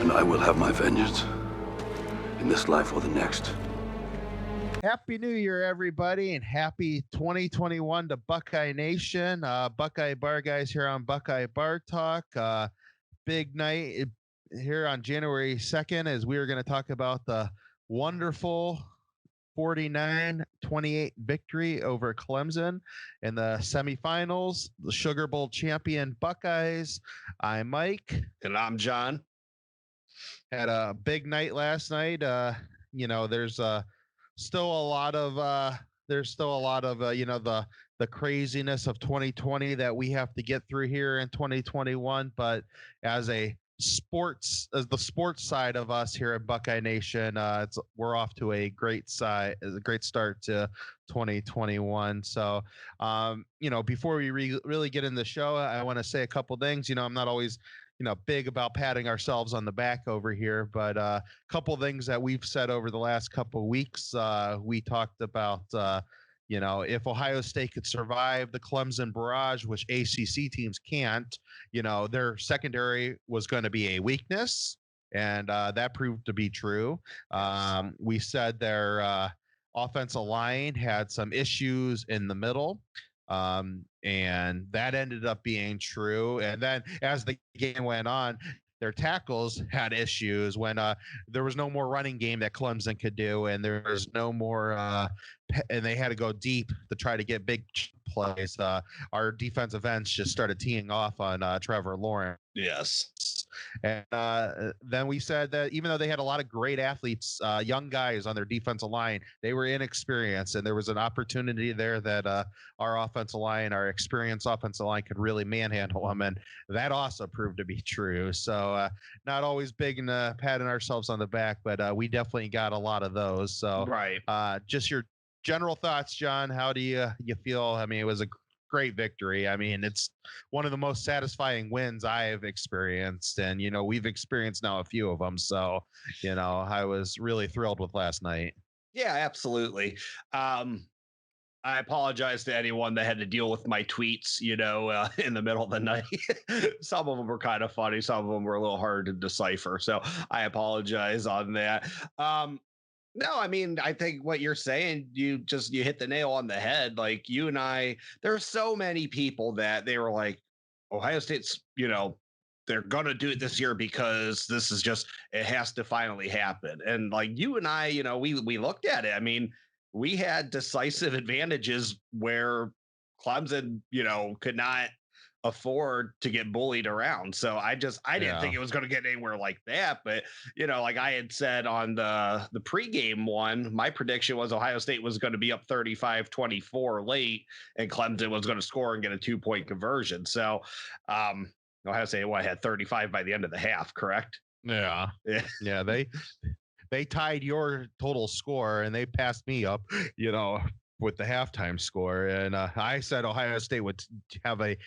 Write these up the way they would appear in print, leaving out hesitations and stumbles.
and I will have my vengeance in this life or the next. Happy New Year, everybody, and happy 2021 to Buckeye Nation. Buckeye Bar guys here on Buckeye Bar Talk. Big night here on January 2nd as we are going to talk about the wonderful 49-28 victory over Clemson in the semifinals, the Sugar Bowl champion Buckeyes. I'm Mike. And I'm John. Had a big night last night. There's still a lot of the craziness of 2020 that we have to get through here in 2021. But as the sports side of us here at Buckeye Nation, we're off to a great start to 2021. So, before we really get in the show, I want to say a couple things. I'm not always big about patting ourselves on the back over here, but a couple things that we've said over the last couple of weeks. We talked about, if Ohio State could survive the Clemson barrage, which ACC teams can't, their secondary was going to be a weakness, and that proved to be true. We said their offensive line had some issues in the middle. And that ended up being true. And then as the game went on, their tackles had issues when there was no more running game that Clemson could do, and there was no more and they had to go deep to try to get big plays. Our defensive ends just started teeing off on Trevor Lawrence. Yes. And then we said that even though they had a lot of great athletes, young guys on their defensive line, they were inexperienced, and there was an opportunity there that our experienced offensive line could really manhandle them, and that also proved to be true. So not always big in patting ourselves on the back, but we definitely got a lot of those. So right. Just your general thoughts, John. How do you feel? I mean, it was a great victory. I mean, it's one of the most satisfying wins I've experienced, and we've experienced now a few of them. So I was really thrilled with last night. Yeah, absolutely. I apologize to anyone that had to deal with my tweets, in the middle of the night. Some of them were kind of funny. Some of them were a little hard to decipher. So I apologize on that. No, I mean, I think what you're saying, you hit the nail on the head. Like you and I, there's so many people that they were like, Ohio State's, they're going to do it this year because this is it has to finally happen. And like you and I, we looked at it. I mean, we had decisive advantages where Clemson, could not afford to get bullied around. So I didn't think it was going to get anywhere like that. But, like I had said on the pregame one, my prediction was Ohio State was going to be up 35-24 late, and Clemson was going to score and get a 2-point conversion. So Ohio State had 35 by the end of the half, correct? Yeah. They tied your total score, and they passed me up, with the halftime score. And I said Ohio State would have they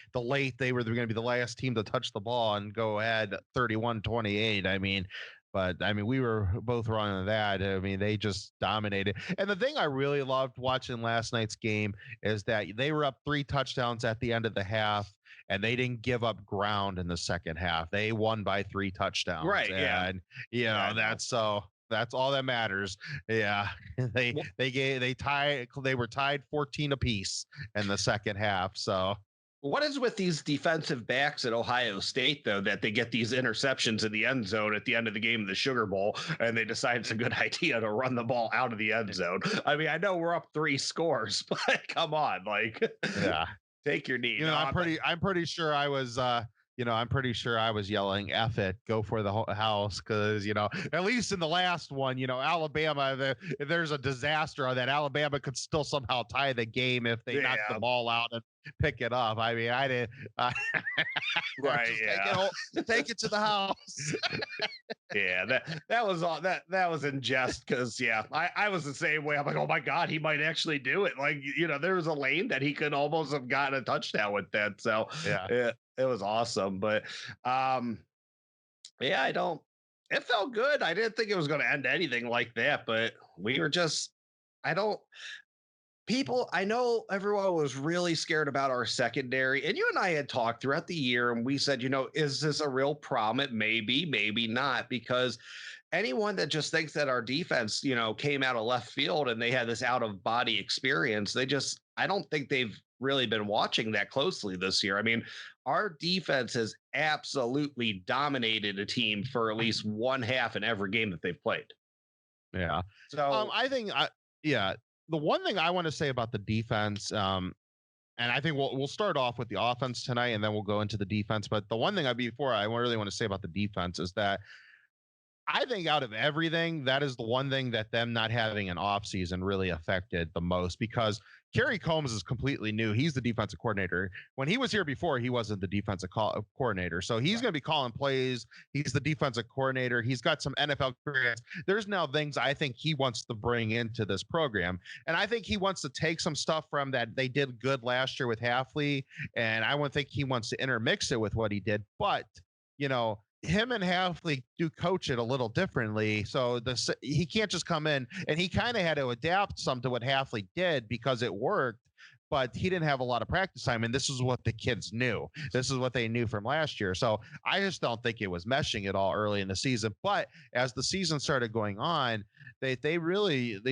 were going to be the last team to touch the ball and go ahead 31-28. We were both wrong on that. I mean, they just dominated. And the thing I really loved watching last night's game is that they were up 3 touchdowns at the end of the half, and they didn't give up ground in the second half. They won by 3 touchdowns. Right. And, that's all that matters. Yeah. They were tied 14 apiece in the second half. So what is with these defensive backs at Ohio State, though, that they get these interceptions in the end zone at the end of the game of the Sugar Bowl, and they decide it's a good idea to run the ball out of the end zone? I mean, I know we're up 3 scores, but come on, take your knee. I'm pretty sure I was yelling F it, go for the house, because at least in the last one, Alabama, if there's a disaster that Alabama could still somehow tie the game if they knock the ball out and pick it up. I mean, I didn't right. Take it to the house. Yeah, that was all that was in jest, because I was the same way. I'm like, oh my God, he might actually do it. Like, there was a lane that he could almost have gotten a touchdown with that. So it was awesome. But it felt good. I didn't think it was going to end anything like that, but we were people, I know everyone was really scared about our secondary, and you and I had talked throughout the year, and we said, is this a real problem? It may be, maybe not, because anyone that just thinks that our defense, came out of left field and they had this out of body experience, I don't think they've really been watching that closely this year. I mean, our defense has absolutely dominated a team for at least one half in every game that they've played. Yeah. So I think, yeah, the one thing I want to say about the defense, and I think we'll start off with the offense tonight, and then we'll go into the defense. But the one thing before I really want to say about the defense is that I think out of everything, that is the one thing that them not having an offseason really affected the most, because Kerry Combs is completely new. He's the defensive coordinator. When he was here before, he wasn't the defensive coordinator. So he's going to be calling plays. He's the defensive coordinator. He's got some NFL experience. There's now things I think he wants to bring into this program. And I think he wants to take some stuff from that they did good last year with Halfley. And I would think he wants to intermix it with what he did. But, him and Halfley do coach it a little differently. So he can't just come in, and he kind of had to adapt some to what Halfley did because it worked, but he didn't have a lot of practice time. And this is what the kids knew. This is what they knew from last year. So I just don't think it was meshing at all early in the season. But as the season started going on, they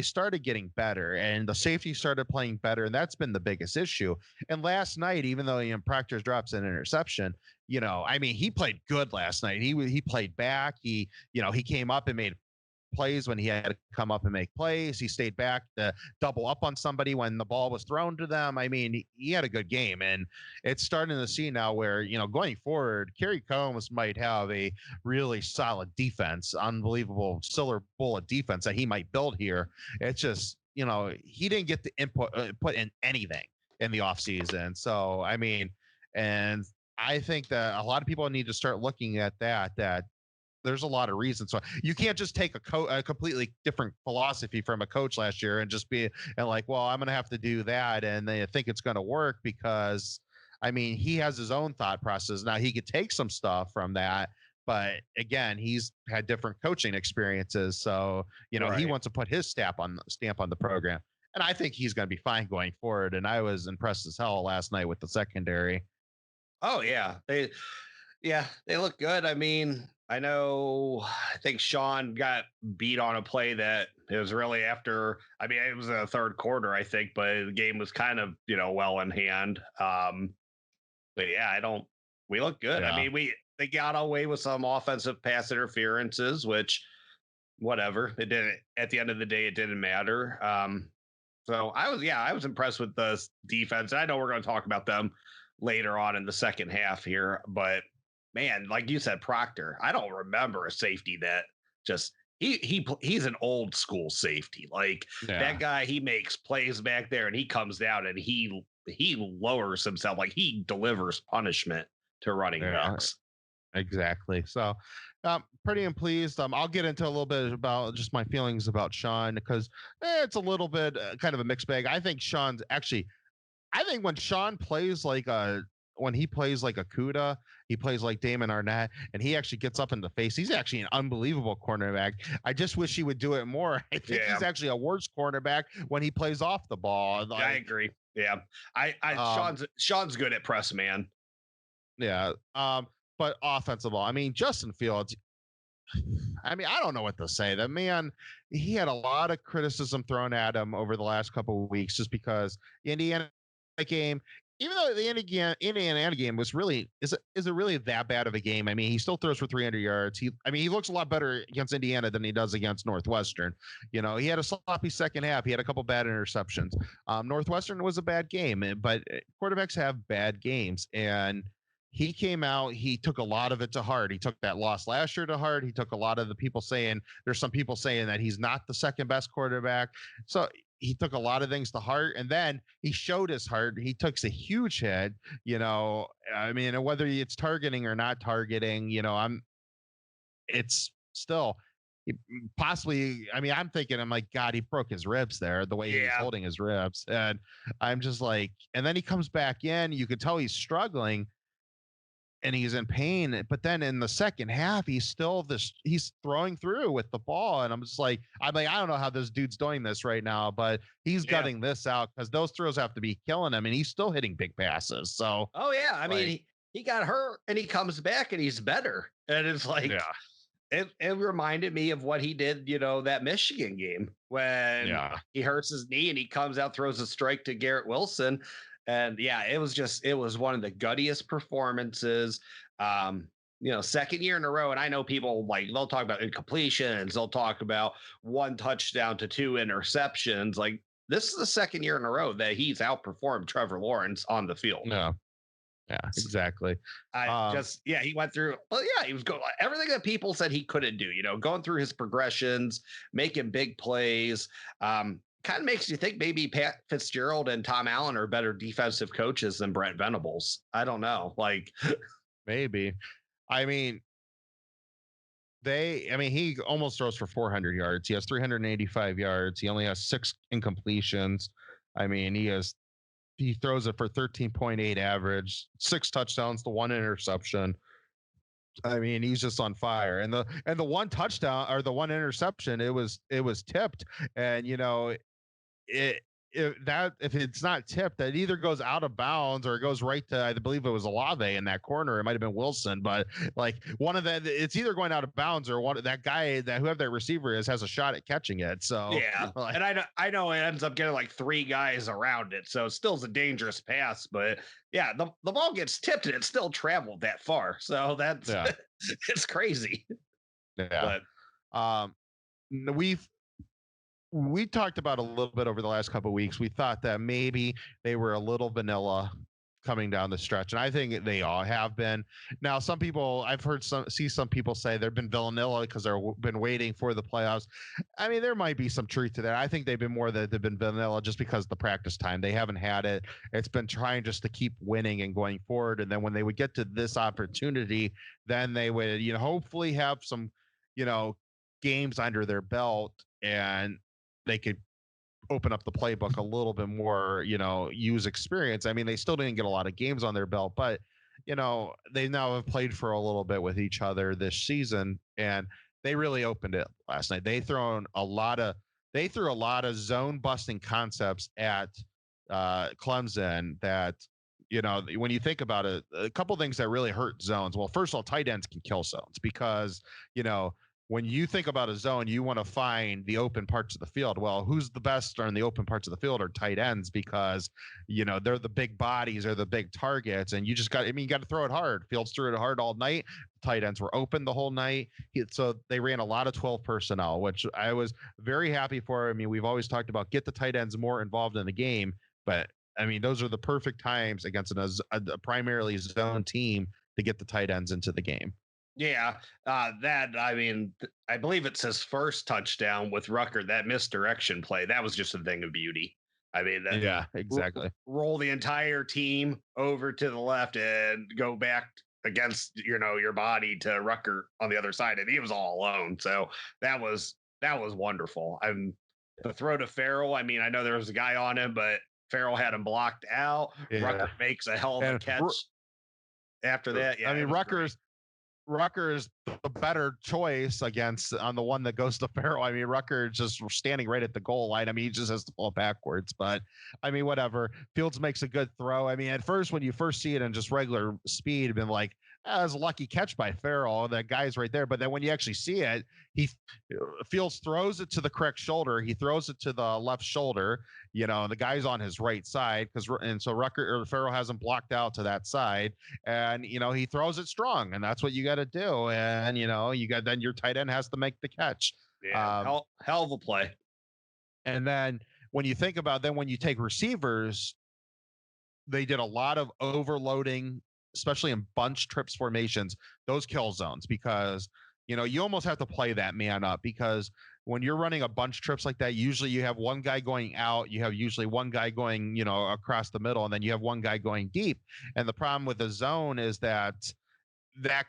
started getting better, and the safety started playing better. And that's been the biggest issue. And last night, even though Proctor drops an interception, he played good last night. He played back. He came up and made plays when he had to come up and make plays. He stayed back to double up on somebody when the ball was thrown to them. He had a good game, and it's starting to see now where, going forward, Kerry Combs might have a really solid defense, unbelievable silver bullet defense that he might build here. It's just, he didn't get the put in anything in the offseason. So, and I think that a lot of people need to start looking at that there's a lot of reasons. So you can't just take a completely different philosophy from a coach last year and just be like, well, I'm going to have to do that. And they think it's going to work because, he has his own thought process. Now he could take some stuff from that, but again, he's had different coaching experiences. So, Right. He wants to put his stamp on the program. And I think he's going to be fine going forward. And I was impressed as hell last night with the secondary. Oh yeah. They look good. I think Sean got beat on a play that it was really after, it was the third quarter, I think, but the game was kind of, well in hand. But yeah, we look good. Yeah. They got away with some offensive pass interferences, which whatever, it didn't, at the end of the day, it didn't matter. So I was impressed with the defense. I know we're going to talk about them later on in the second half here, but man, like you said, Proctor, I don't remember a safety that just he's an old school safety. Like that guy, he makes plays back there and he comes down and he lowers himself, like he delivers punishment to running backs. Exactly. So pretty pleased. I'll get into a little bit about just my feelings about Sean, because it's a little bit kind of a mixed bag. I think when Sean plays when he plays like a Kuda, he plays like Damon Arnett, and he actually gets up in the face. He's actually an unbelievable cornerback. I just wish he would do it more. I think he's actually a worse cornerback when he plays off the ball. I agree. Yeah. Sean's good at press man. Yeah. But offensive ball, Justin Fields, I don't know what to say. That man, he had a lot of criticism thrown at him over the last couple of weeks just because the Indiana game, even though the Indiana game was really is it really that bad of a game? He still throws for 300 yards. He looks a lot better against Indiana than he does against Northwestern. He had a sloppy second half. He had a couple bad interceptions. Northwestern was a bad game, but quarterbacks have bad games, and he came out, he took a lot of it to heart. He took that loss last year to heart. He took a lot of there's some people saying that he's not the second best quarterback. So he took a lot of things to heart, and then he showed his heart. He took a huge hit, whether it's targeting or not targeting, it's still possibly, I'm thinking, I'm like, God, he broke his ribs there, the way he was holding his ribs. And I'm just like, and then he comes back in, you could tell he's struggling. and he's in pain. But then in the second half, he's throwing through with the ball. And I'm like, I don't know how this dude's doing this right now, but he's gutting this out because those throws have to be killing him. And he's still hitting big passes. So, oh, yeah. I mean, he got hurt and he comes back and he's better. And it's like, it reminded me of what he did, that Michigan game when he hurts his knee and he comes out, throws a strike to Garrett Wilson. And it was one of the guttiest performances, second year in a row. And I know people they'll talk about incompletions. They'll talk about 1 touchdown to 2 interceptions. Like, this is the second year in a row that he's outperformed Trevor Lawrence on the field. Yeah, exactly. He went through, he was going everything that people said he couldn't do, going through his progressions, making big plays. Kind of makes you think maybe Pat Fitzgerald and Tom Allen are better defensive coaches than Brent Venables. I don't know. Maybe. I mean, he almost throws for 400 yards. He has 385 yards. He only has 6 incompletions. I mean, he throws it for 13.8 average, 6 touchdowns to 1 interception. I mean, he's just on fire. And the 1 touchdown or the 1 interception, it was tipped. And if it's not tipped, that either goes out of bounds or it goes right to, I believe it was Olave in that corner. It might have been Wilson, but one of them, it's either going out of bounds or that guy whoever that receiver is has a shot at catching it. So and I know it ends up getting 3 guys around it, so it still is a dangerous pass. But the ball gets tipped and it still traveled that far. So that's it's crazy. Yeah, but we talked about a little bit over the last couple of weeks. We thought that maybe they were a little vanilla coming down the stretch, and I think they all have been. Now, some people I've heard some people say they've been vanilla because they've been waiting for the playoffs. I mean, there might be some truth to that. I think they've been vanilla just because of the practice time. They haven't had it. It's been trying just to keep winning and going forward, and then when they would get to this opportunity, then they would hopefully have some games under their belt, and they could open up the playbook a little bit more, use experience. I mean, they still didn't get a lot of games on their belt, but they now have played for a little bit with each other this season, and they really opened it last night. They threw a lot of zone busting concepts at Clemson that, when you think about it, a couple things that really hurt zones. Well, first of all, tight ends can kill zones because, when you think about a zone, you want to find the open parts of the field. Well, who's the best on the open parts of the field are tight ends because, they're the big bodies, they're the big targets, and you got to throw it hard. Fields threw it hard all night. Tight ends were open the whole night. So they ran a lot of 12 personnel, which I was very happy for. I mean, we've always talked about get the tight ends more involved in the game, but I mean, those are the perfect times against a primarily zone team to get the tight ends into the game. Yeah, I believe it's his first touchdown with Ruckert, that misdirection play. That was just a thing of beauty. I mean, exactly. Roll the entire team over to the left and go back against, your body to Ruckert on the other side. And he was all alone. So that was wonderful. The throw to Farrell. I mean, I know there was a guy on him, but Farrell had him blocked out. Yeah. Ruckert makes a hell of a catch after that. Yeah, I mean, Rucker is the better choice on the one that goes to Farrell. I mean, Rucker just standing right at the goal line. I mean, he just has to pull backwards, but I mean, whatever. Fields makes a good throw. I mean, at first, when you first see it in just regular speed, you've been like, that was a lucky catch by Farrell. That guy's right there. But then when you actually see it, Fields throws it to the correct shoulder. He throws it to the left shoulder. The guy's on his right side so Farrell hasn't blocked out to that side, and he throws it strong, and that's what you got to do. And then your tight end has to make the catch. Yeah, hell of a play. And then when you think about when you take receivers, they did a lot of overloading, especially in bunch trips formations. Those kill zones because you almost have to play that man up, because when you're running a bunch trips like that, usually you have one guy going out, you have usually one guy going across the middle, and then you have one guy going deep. And the problem with the zone is that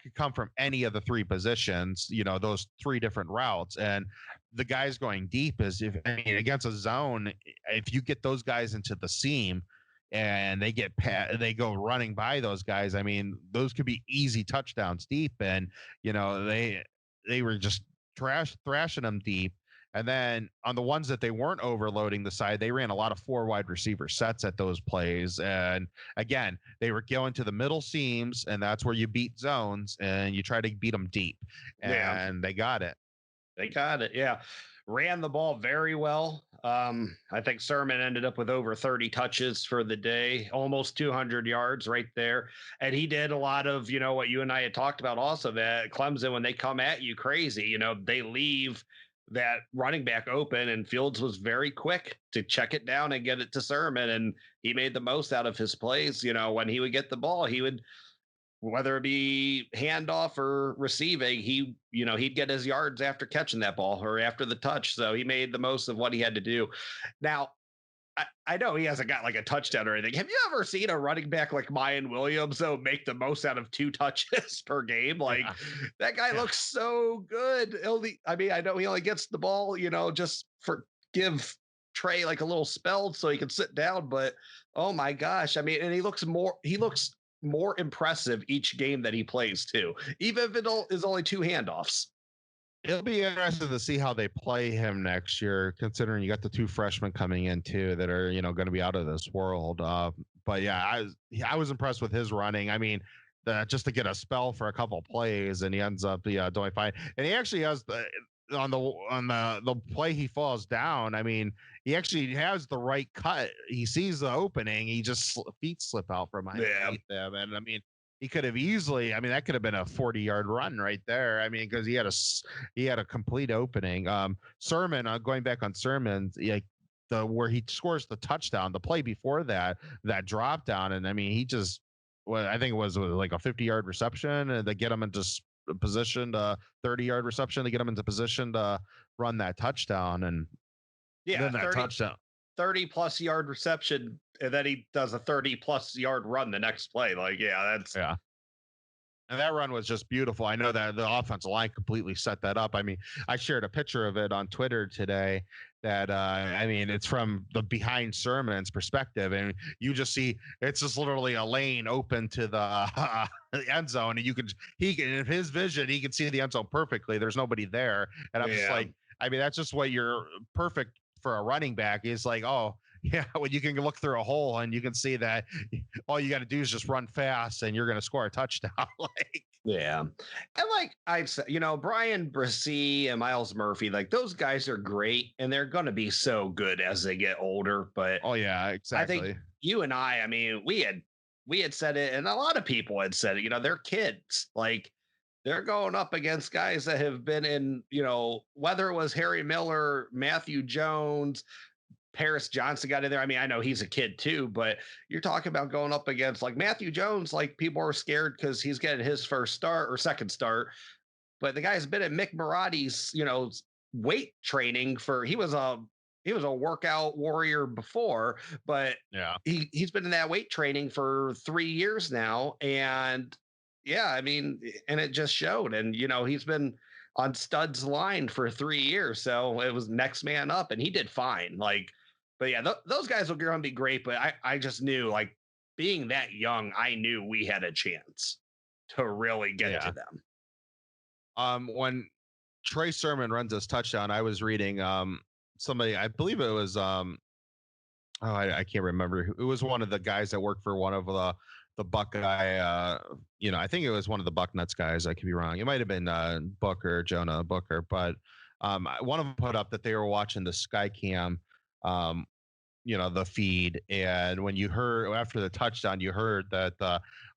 could come from any of the 3 positions, those 3 different routes. And the guys going deep against a zone, if you get those guys into the seam, and they they go running by those guys. I mean, those could be easy touchdowns deep, and they were just thrashing them deep. And then on the ones that they weren't overloading the side, they ran a lot of 4 wide receiver sets at those plays. And again, they were going to the middle seams, and that's where you beat zones and you try to beat them deep. And they got it. They got it. Yeah. Ran the ball very well. I think Sermon ended up with over 30 touches for the day, almost 200 yards right there. And he did a lot of, what you and I had talked about also, that Clemson, when they come at you crazy, they leave that running back open, and Fields was very quick to check it down and get it to Sermon. And he made the most out of his plays. When he would get the ball, he would, whether it be handoff or receiving, he'd get his yards after catching that ball or after the touch. So he made the most of what he had to do. Now, I know he hasn't got like a touchdown or anything. Have you ever seen a running back like Mayan Williams, though, make the most out of 2 touches per game? Like, that guy looks so good. I know he only gets the ball, just give Trey like a little spell so he can sit down. But oh my gosh, and he looks more impressive each game that he plays too, even if it is only 2 handoffs. It'll be interesting to see how they play him next year, considering you got the 2 freshmen coming in too that are, going to be out of this world. But yeah, I was impressed with his running. I mean, just to get a spell for a couple plays, and he ends up doing fine. And he actually has on the play he falls down. I mean, he actually has the right cut. He sees the opening. He just feet slip out from underneath them, and I mean, he could have easily. I mean, that could have been a 40-yard run right there. I mean, because he had a complete opening. Sermon, going back on Sermon, where he scores the touchdown, the play before that drop down, and I mean, he just. Well, I think it was like a 50-yard reception, and they get him into position, 30-yard reception to get him into position to run that touchdown, and then that 30+ yard reception, and then he does a 30+ yard run the next play. Like, and that run was just beautiful. I know that the offensive line completely set that up. I mean, I shared a picture of it on Twitter today that, it's from the behind Sermon's perspective. And you just see, it's just literally a lane open to the end zone. And in his vision, he can see the end zone perfectly. There's nobody there. And I'm just like, I mean, that's just what you're perfect for a running back is like, oh, yeah, when you can look through a hole and you can see that all you got to do is just run fast and you're going to score a touchdown. And like I've said, Brian Brissy and Miles Murphy, like those guys are great and they're going to be so good as they get older. But oh yeah, exactly. I think you and I mean, we had said it, and a lot of people had said it. They're kids. Like, they're going up against guys that have been in, whether it was Harry Miller, Matthew Jones, Paris Johnson got in there. I mean, I know he's a kid too, but you're talking about going up against like Matthew Jones. Like, people are scared because he's getting his first start or second start, but the guy's been at Mick Marotti's, weight training he was a workout warrior before, but he's been in that weight training for 3 years now. And I mean, and it just showed. And, he's been on Stud's line for 3 years. So it was next man up, and he did fine. Like, but yeah, those guys are going to be great. But I just knew, like, being that young, I knew we had a chance to really get to them. When Trey Sermon runs his touchdown, I was reading somebody, I believe it was I can't remember. It was one of the guys that worked for one of the Buckeye, I think it was one of the Bucknuts guys. I could be wrong. It might have been Jonah Booker, but one of them put up that they were watching the Skycam, the feed. And when you heard after the touchdown, you heard that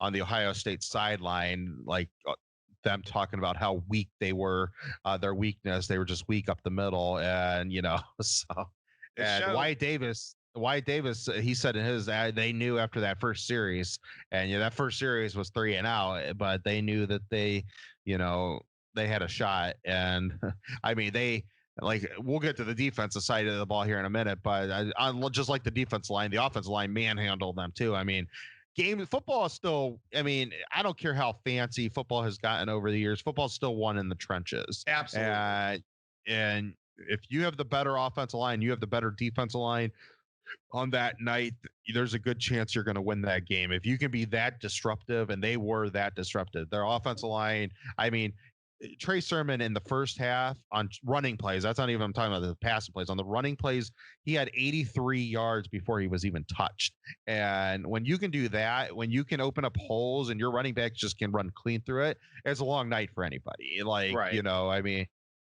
on the Ohio State sideline, like them talking about how weak they were, their weakness. They were just weak up the middle. And, so, and Wyatt Davis, he said in his ad, they knew after that first series, and that first series was 3 and out, but they knew that they had a shot. And I mean, we'll get to the defensive side of the ball here in a minute, but I just like the defensive line, the offensive line manhandled them too. I mean, football is still, I mean, I don't care how fancy football has gotten over the years. Football is still won in the trenches. Absolutely. And if you have the better offensive line, you have the better defensive line, on that night, there's a good chance you're going to win that game. If you can be that disruptive, and they were that disruptive, their offensive line, I mean, Trey Sermon in the first half on running plays, that's not even, I'm talking about the passing plays. On the running plays, he had 83 yards before he was even touched. And when you can do that, when you can open up holes and your running backs just can run clean through it, it's a long night for anybody. Like, Right. I mean,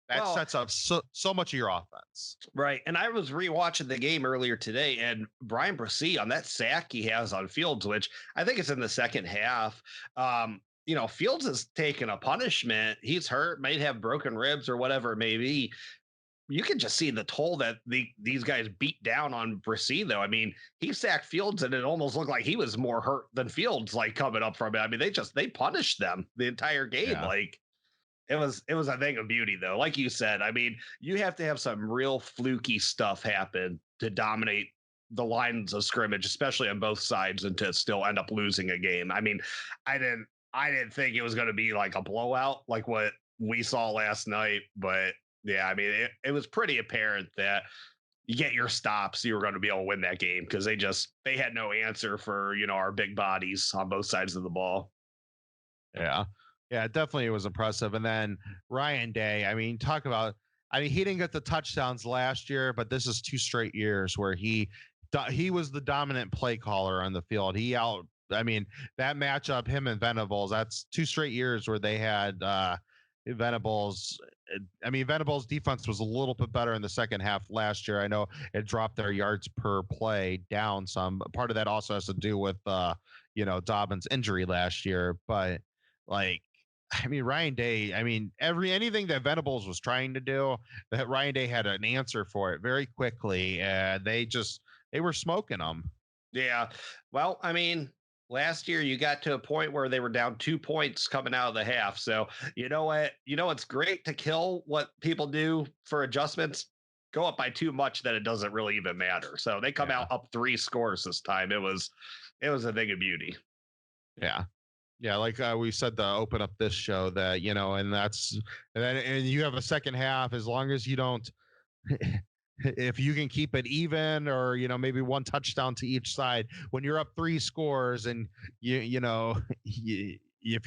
that sets up so much of your offense. Right. And I was rewatching the game earlier today, and Brian Brissy on that sack he has on Fields, which I think it's in the second half. Fields has taken a punishment. He's hurt, might have broken ribs or whatever it may be. You can just see the toll that these guys beat down on Brissy, though. I mean, he sacked Fields, and it almost looked like he was more hurt than Fields, like coming up from it. I mean, they punished them the entire game. Yeah. Like, it was a thing of beauty, though. Like you said, I mean, you have to have some real fluky stuff happen to dominate the lines of scrimmage, especially on both sides, and to still end up losing a game. I mean, I didn't think it was going to be like a blowout like what we saw last night, but yeah, I mean, it was pretty apparent that you get your stops, you were going to be able to win that game, because they had no answer for, our big bodies on both sides of the ball. Yeah. Yeah, definitely it was impressive. And then Ryan Day, I mean, he didn't get the touchdowns last year, but this is 2 straight years where he was the dominant play caller on the field. That matchup, him and Venables, that's 2 straight years where they had Venables. I mean, Venables' defense was a little bit better in the second half last year. I know it dropped their yards per play down some. Part of that also has to do with Dobbins' injury last year, but Ryan Day, anything that Venables was trying to do, that Ryan Day had an answer for it very quickly, and they were smoking them. Yeah. Well, I mean, last year you got to a point where they were down 2 points coming out of the half. So you know what? It's great to kill what people do for adjustments. Go up by too much that it doesn't really even matter. So they come out up 3 scores this time. It was a thing of beauty. Yeah. Yeah, like we said to open up this show, that and you have a second half, as long as you don't, if you can keep it even, or maybe 1 touchdown to each side, when you're up 3 scores, and if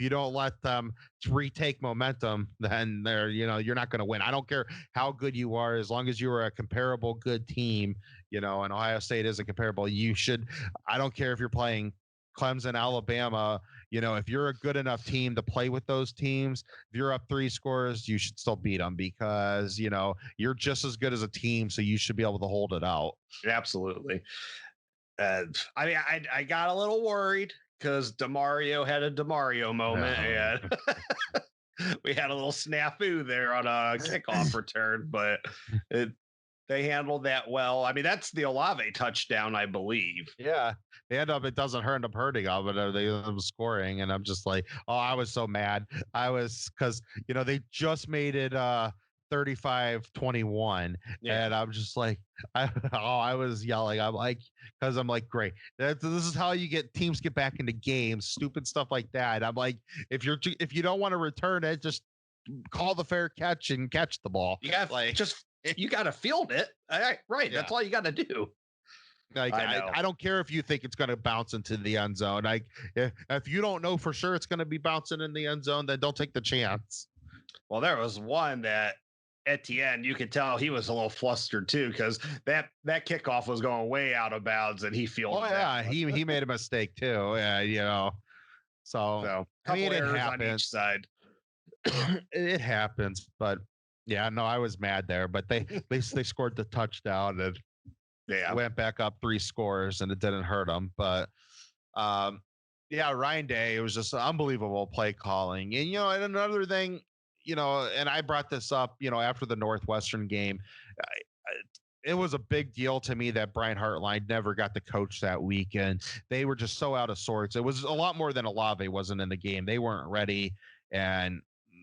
you don't let them retake momentum, then you're not going to win. I don't care how good you are, as long as you are a comparable good team, and Ohio State isn't comparable. I don't care if you're playing Clemson, Alabama, if you're a good enough team to play with those teams, if you're up 3 scores, you should still beat them, because, you're just as good as a team. So you should be able to hold it out. Absolutely. I got a little worried because DeMario had a DeMario moment, and we had a little snafu there on a kickoff return, but they handled that well. I mean, that's the Olave touchdown, I believe. Yeah. It doesn't end up hurting them, but they end up scoring. And I'm just like, I was so mad. Because, they just made it 35-21. Yeah. And I'm just like, I was yelling. I'm like, great. This is how teams get back into games, stupid stuff like that. I'm like, if you don't want to return it, just call the fair catch and catch the ball. You got you got to field it. Right. Yeah. That's all you got to do. I don't care if you think it's going to bounce into the end zone. If you don't know for sure it's going to be bouncing in the end zone, then don't take the chance. Well, there was one that Etienne, you could tell he was a little flustered too, because that kickoff was going way out of bounds, and he fielded. Oh yeah, he made a mistake too. Yeah, So couple errors on each side. It happens, but yeah, no, I was mad there, but they scored the touchdown and went back up 3 scores, and it didn't hurt them. But Ryan Day, it was just unbelievable play calling. And and another thing, and I brought this up, after the Northwestern game, it was a big deal to me that Brian Hartline never got to coach that weekend. They were just so out of sorts. It was a lot more than Olave wasn't in the game. They weren't ready, and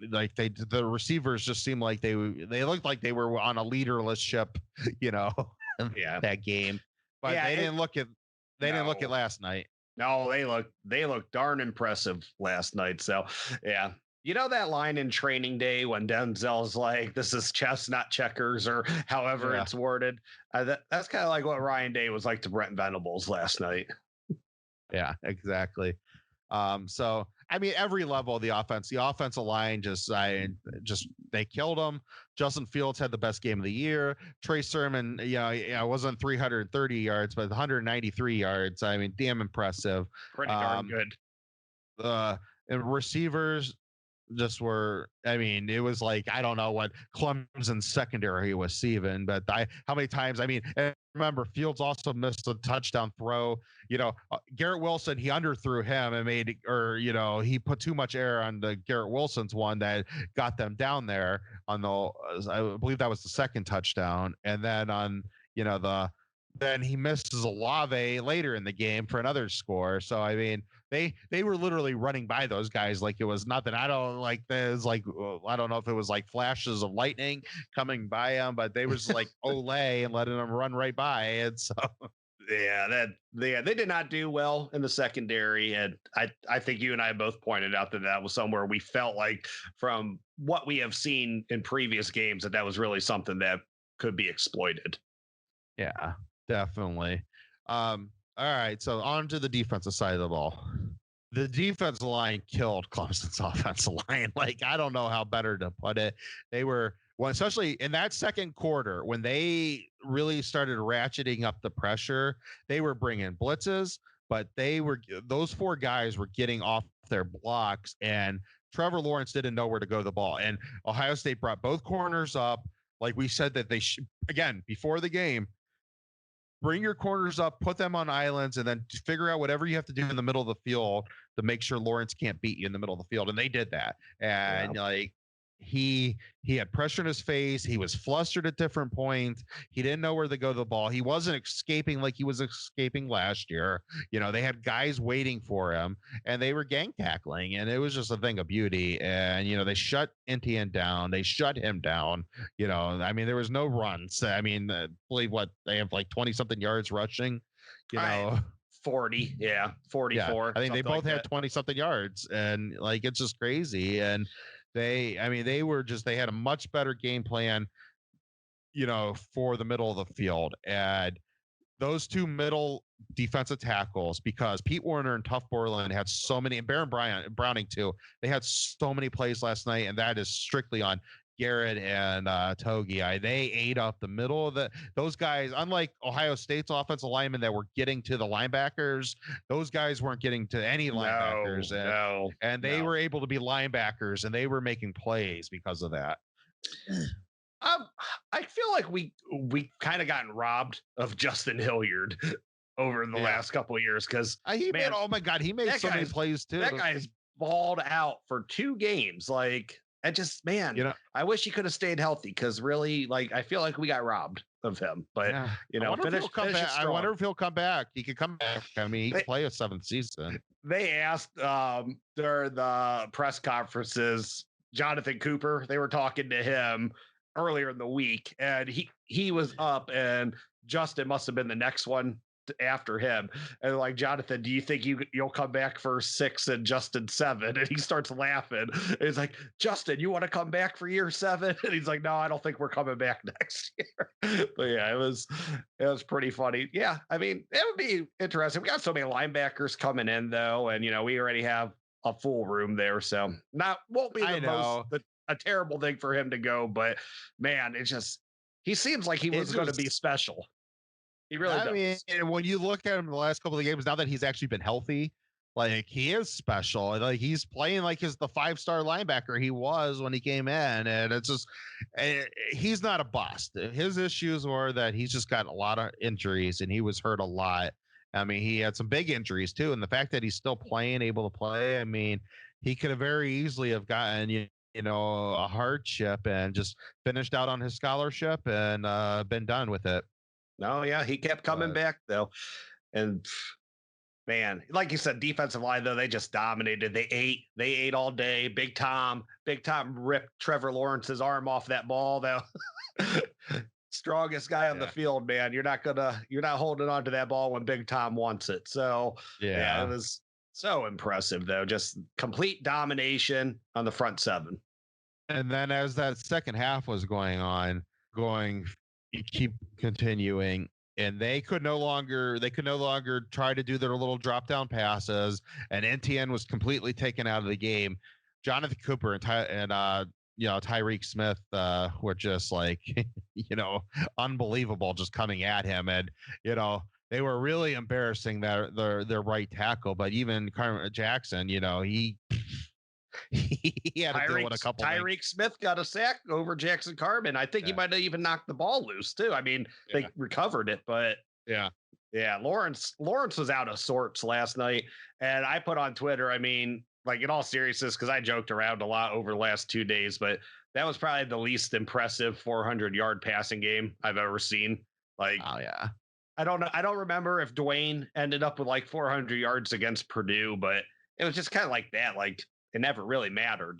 the receivers just seemed like they looked like they were on a leaderless ship, that game. But they didn't look at last night. No, they looked darn impressive last night. So yeah, You know that line in Training Day when Denzel's like, "This is chess, not checkers," or however it's worded. That's kind of like what Ryan Day was like to Brent Venables last night. Yeah, exactly. So I mean, every level of the offensive line they killed him. Justin Fields had the best game of the year. Trey Sermon, wasn't 330 yards, but 193 yards. I mean, damn impressive. Pretty darn good. And receivers just were, I mean, it was like, I don't know what Clemson secondary was receiving, but how many times, I mean, and remember, Fields also missed a touchdown throw. Garrett Wilson, he underthrew him and he put too much air on the Garrett Wilson's one that got them down there I believe that was the second touchdown. And then then he misses Olave later in the game for another score. So, I mean, they were literally running by those guys like it was nothing. I don't know if it was like flashes of lightning coming by them, but they was like Olay and letting them run right by. And so they did not do well in the secondary. And I think you and I both pointed out that was somewhere we felt like from what we have seen in previous games that was really something that could be exploited. Yeah, definitely. All right, so on to the defensive side of the ball. The defensive line killed Clemson's offensive line. Like, I don't know how better to put it. They were, especially in that second quarter, when they really started ratcheting up the pressure, they were bringing blitzes, but those four guys were getting off their blocks, and Trevor Lawrence didn't know where to go the ball. And Ohio State brought both corners up. Like we said that again, before the game, bring your corners up, put them on islands, and then figure out whatever you have to do in the middle of the field to make sure Lawrence can't beat you in the middle of the field. And they did that. And he had pressure in his face. He was flustered at different points. He didn't know where to go the ball. He wasn't escaping like he was escaping last year. They had guys waiting for him, and they were gang tackling, and it was just a thing of beauty. And they shut Etienne down. They shut him down. I mean, there was no runs. I mean, I believe they have like 20 something yards rushing. 40, 44. Yeah, I think they both had 20 something yards, and like it's just crazy. And they had a much better game plan, for the middle of the field. And those two middle defensive tackles, because Pete Werner and Tuff Borland had so many, and Baron Browning too, they had so many plays last night, and that is strictly on Garrett and Togi. They ate up the middle of those guys. Unlike Ohio State's offensive linemen that were getting to the linebackers, those guys weren't getting to any linebackers. And they were able to be linebackers, and they were making plays because of that. I feel like we kind of gotten robbed of Justin Hilliard over the last couple of years, because he made so many plays too. That guy's balled out for 2 games. Like, I just, man, I wish he could have stayed healthy, because really, like, I feel like we got robbed of him. But I wonder if he'll come back. He could come back. I mean, he could play a 7th season. They asked during the press conferences, Jonathan Cooper, they were talking to him earlier in the week, and he was up, and Justin must have been the next one after him. And like, Jonathan, do you think you'll come back for 6 and Justin 7? And he starts laughing. And he's like, Justin, you want to come back for year 7? And he's like, no, I don't think we're coming back next year. But yeah, it was pretty funny. Yeah, I mean, it would be interesting. We got so many linebackers coming in though, and we already have a full room there, so won't be a terrible thing for him to go. But man, it's just, he seems like he was going to be special. He really does. I mean, when you look at him the last couple of games, now that he's actually been healthy, like, he is special. Like, he's playing like the 5-star linebacker he was when he came in, and it's just, he's not a bust. His issues were that he's just got a lot of injuries, and he was hurt a lot. I mean, he had some big injuries too, and the fact that he's still able to play, I mean, he could have very easily have gotten a hardship and just finished out on his scholarship and been done with it. No, yeah, he kept coming back though. And man, like you said, defensive line though, they just dominated. They ate all day. Big Tom ripped Trevor Lawrence's arm off that ball though. Strongest guy on the field, man. You're not holding on to that ball when Big Tom wants it. So yeah, it was So impressive, though. Just complete domination on the front seven. And then as that second half was going, you keep continuing, and they could no longer try to do their little drop down passes, and NTN was completely taken out of the game. Jonathan Cooper and Tyreek Smith were just like, unbelievable, just coming at him. And, they were really embarrassing their right tackle. But even Carmen Jackson, he had to deal with a couple. Tyreek Smith got a sack over Jackson Carman. I think he might have even knocked the ball loose too. I mean, they recovered it, but yeah. Lawrence was out of sorts last night, and I put on Twitter. I mean, like, in all seriousness, because I joked around a lot over the last 2 days, but that was probably the least impressive 400-yard passing game I've ever seen. Like, oh yeah. I don't know. I don't remember if Dwayne ended up with like 400 yards against Purdue, but it was just kind of like that. Like, it never really mattered,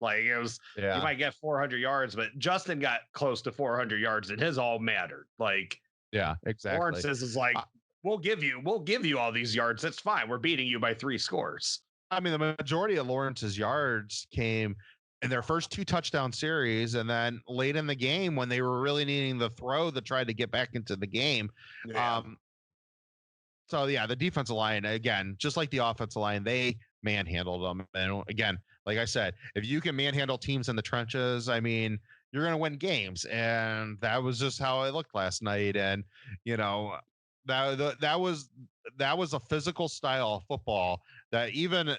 like it was, you might get 400 yards, but Justin got close to 400 yards and his all mattered. Like, yeah, exactly. Lawrence's is like, we'll give you all these yards. That's fine. We're beating you by 3 scores. I mean, the majority of Lawrence's yards came in their first 2 touchdown series, and then late in the game when they were really needing the throw to try to get back into the game. So yeah, the defensive line, again, just like the offensive line, they manhandled them. And again, like I said, if you can manhandle teams in the trenches, I mean, you're going to win games. And that was just how it looked last night. And, that was a physical style of football that even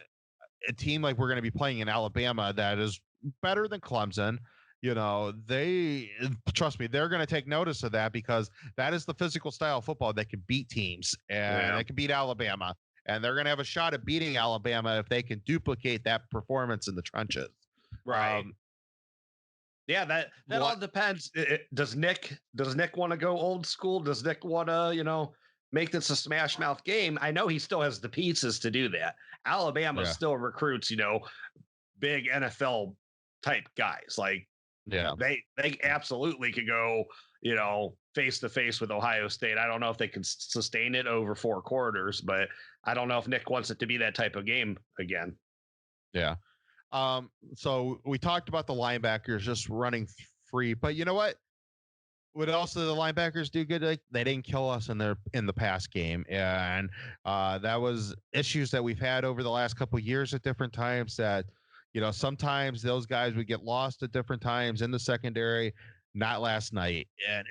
a team like we're going to be playing in Alabama that is better than Clemson, they, trust me, they're going to take notice of that, because that is the physical style of football that can beat teams, and they can beat Alabama, and they're going to have a shot at beating Alabama if they can duplicate that performance in the trenches. Right. That all depends. Does Nick want to go old school? Does Nick want to, make this a smash mouth game? I know he still has the pieces to do that. Alabama still recruits, big NFL type guys. Like, they absolutely could go, face to face with Ohio State. I don't know if they can sustain it over 4 quarters, but I don't know if Nick wants it to be that type of game again. Yeah. So we talked about the linebackers just running free, but you know what? What else did the linebackers do good? Like, they didn't kill us in the pass game, and that was issues that we've had over the last couple of years at different times. That sometimes those guys would get lost at different times in the secondary. Not last night, and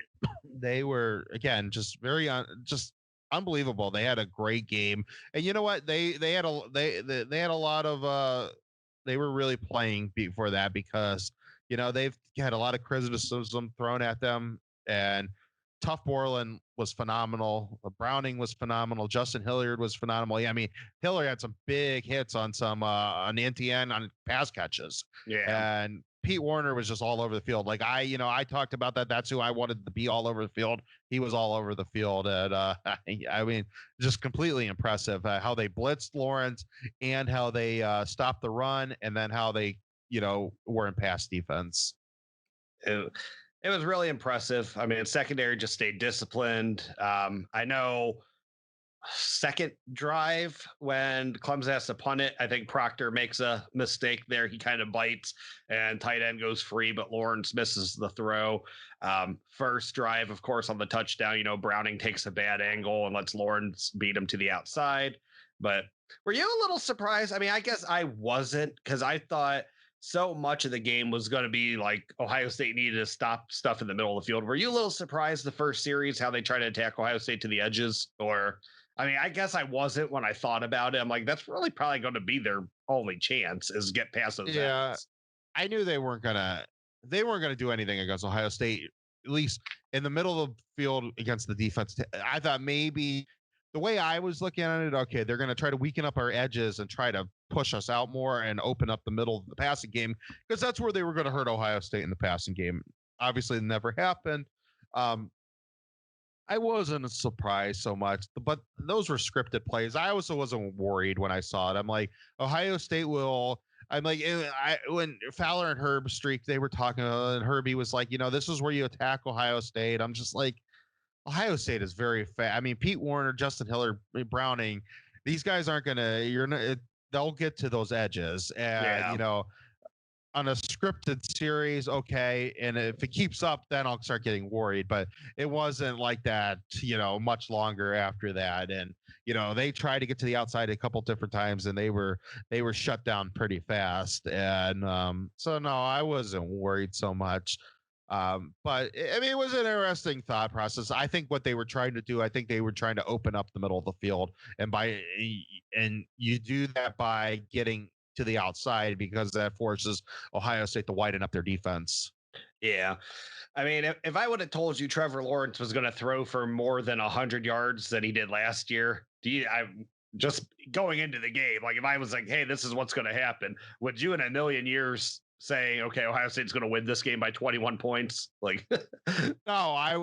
they were, again, just just unbelievable. They had a great game, and you know what? They had a lot of they were really playing before that, because they've had a lot of criticism thrown at them. And Tough Borland was phenomenal. Browning was phenomenal. Justin Hilliard was phenomenal. Yeah, I mean, Hilliard had some big hits on some on NTN on pass catches. Yeah. And Pete Warner was just all over the field. Like, I talked about that. That's who I wanted to be all over the field. He was all over the field. And I mean, just completely impressive how they blitzed Lawrence, and how they stopped the run, and then how they, were in pass defense. It was really impressive. I mean, secondary just stayed disciplined. I know second drive when Clemson has to punt it, I think Proctor makes a mistake there. He kind of bites, and tight end goes free, but Lawrence misses the throw. First drive, of course, on the touchdown, Browning takes a bad angle and lets Lawrence beat him to the outside. But were you a little surprised? I mean, I guess I wasn't, because I thought so much of the game was going to be like Ohio State needed to stop stuff in the middle of the field. Were you a little surprised the first series, how they try to attack Ohio State to the edges? Or, I mean, I guess I wasn't when I thought about it. I'm like, that's really probably going to be their only chance, is get past those. Yeah. Ends. I knew they weren't going to do anything against Ohio State, at least in the middle of the field against the defense. I thought maybe the way I was looking at it, okay, they're going to try to weaken up our edges and try to push us out more and open up the middle of the passing game, because that's where they were going to hurt Ohio State in the passing game. Obviously, it never happened. I wasn't surprised so much, but those were scripted plays. I also wasn't worried when I saw it. I'm like, Ohio State will. I'm like, when Fowler and Herb streaked, they were talking, and Herbie was like, this is where you attack Ohio State. I'm just like, Ohio State is very fast. I mean, Pete Warner, Justin Hilliard, Browning, these guys aren't gonna. You're not. They'll get to those edges, and on a scripted series, okay, and if it keeps up, then I'll start getting worried. But it wasn't like that, much longer after that. And they tried to get to the outside a couple different times, and they were shut down pretty fast. And so no, I wasn't worried so much. But I mean, it was an interesting thought process. I think what they were trying to do, I think they were trying to open up the middle of the field, and you do that by getting to the outside because that forces Ohio State to widen up their defense. Yeah. I mean, if I would have told you Trevor Lawrence was going to throw for more than 100 yards than he did last year, I just going into the game, like if I was like, hey, this is what's going to happen, would you in a million years say, okay, Ohio State's going to win this game by 21 points? Like, no, I